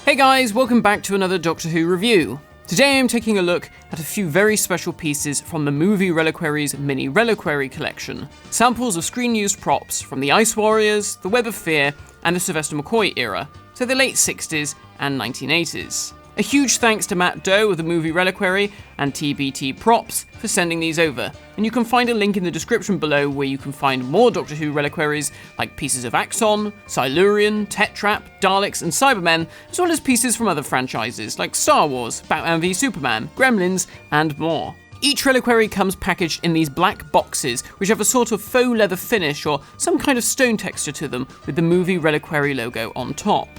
Hey guys, welcome back to another Doctor Who review. Today I'm taking a look at a few very special pieces from the movie Reliquary's mini Reliquary collection. Samples of screen-used props from the Ice Warriors, the Web of Fear, and the Sylvester McCoy era, so the late 60s and 1980s. A huge thanks to Matt Doe of the movie Reliquary and TBT Props for sending these over, and you can find a link in the description below where you can find more Doctor Who Reliquaries like pieces of Axon, Silurian, Tetrap, Daleks and Cybermen, as well as pieces from other franchises like Star Wars, Batman v Superman, Gremlins and more. Each reliquary comes packaged in these black boxes which have a sort of faux leather finish or some kind of stone texture to them with the movie Reliquary logo on top.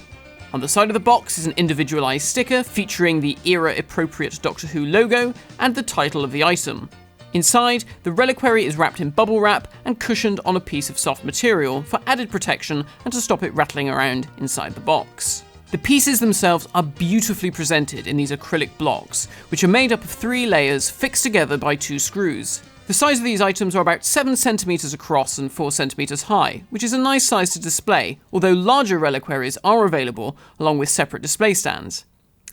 On the side of the box is an individualised sticker featuring the era-appropriate Doctor Who logo and the title of the item. Inside, the reliquary is wrapped in bubble wrap and cushioned on a piece of soft material for added protection and to stop it rattling around inside the box. The pieces themselves are beautifully presented in these acrylic blocks, which are made up of 3 layers fixed together by 2 screws. The size of these items are about 7 cm across and 4 cm high, which is a nice size to display, although larger reliquaries are available along with separate display stands.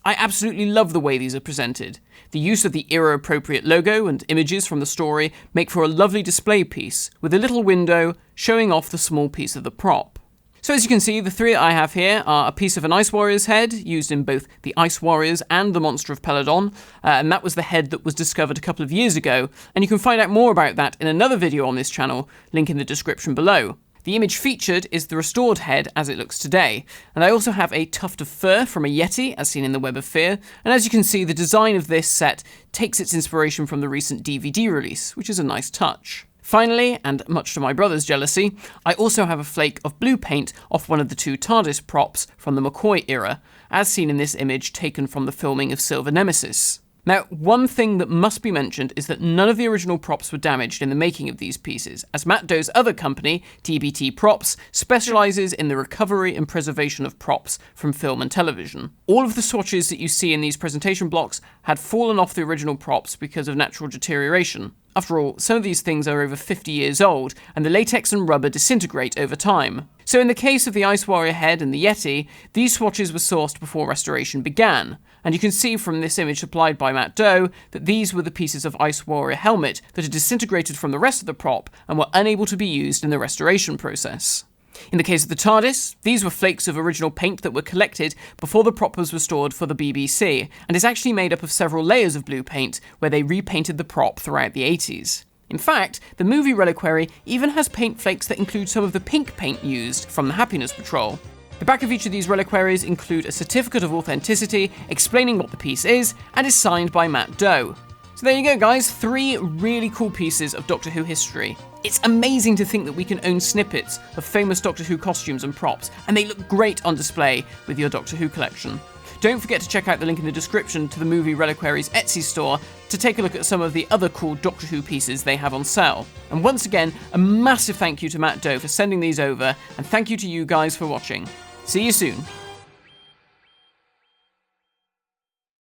I absolutely love the way these are presented. The use of the era-appropriate logo and images from the story make for a lovely display piece, with a little window showing off the small piece of the prop. So as you can see, the 3 that I have here are a piece of an Ice Warrior's head, used in both the Ice Warriors and the Monster of Peladon, and that was the head that was discovered a couple of years ago, and you can find out more about that in another video on this channel, link in the description below. The image featured is the restored head as it looks today, and I also have a tuft of fur from a YETI, as seen in the Web of Fear, and as you can see, the design of this set takes its inspiration from the recent DVD release, which is a nice touch. Finally, and much to my brother's jealousy, I also have a flake of blue paint off one of the 2 TARDIS props from the McCoy era, as seen in this image taken from the filming of Silver Nemesis. Now, one thing that must be mentioned is that none of the original props were damaged in the making of these pieces, as Matt Doe's other company, TBT Props, specialises in the recovery and preservation of props from film and television. All of the swatches that you see in these presentation blocks had fallen off the original props because of natural deterioration. After all, some of these things are over 50 years old, and the latex and rubber disintegrate over time. So in the case of the Ice Warrior head and the YETI, these swatches were sourced before restoration began, and you can see from this image supplied by Matt Doe that these were the pieces of Ice Warrior helmet that had disintegrated from the rest of the prop and were unable to be used in the restoration process. In the case of the TARDIS, these were flakes of original paint that were collected before the prop was restored for the BBC, and is actually made up of several layers of blue paint where they repainted the prop throughout the 80s. In fact, the movie Reliquary even has paint flakes that include some of the pink paint used from the Happiness Patrol. The back of each of these reliquaries include a certificate of authenticity explaining what the piece is, and is signed by Matt Doe. So there you go guys, 3 really cool pieces of Doctor Who history. It's amazing to think that we can own snippets of famous Doctor Who costumes and props, and they look great on display with your Doctor Who collection. Don't forget to check out the link in the description to the movie Reliquary's Etsy store to take a look at some of the other cool Doctor Who pieces they have on sale. And once again, a massive thank you to Matt Doe for sending these over, and thank you to you guys for watching. See you soon.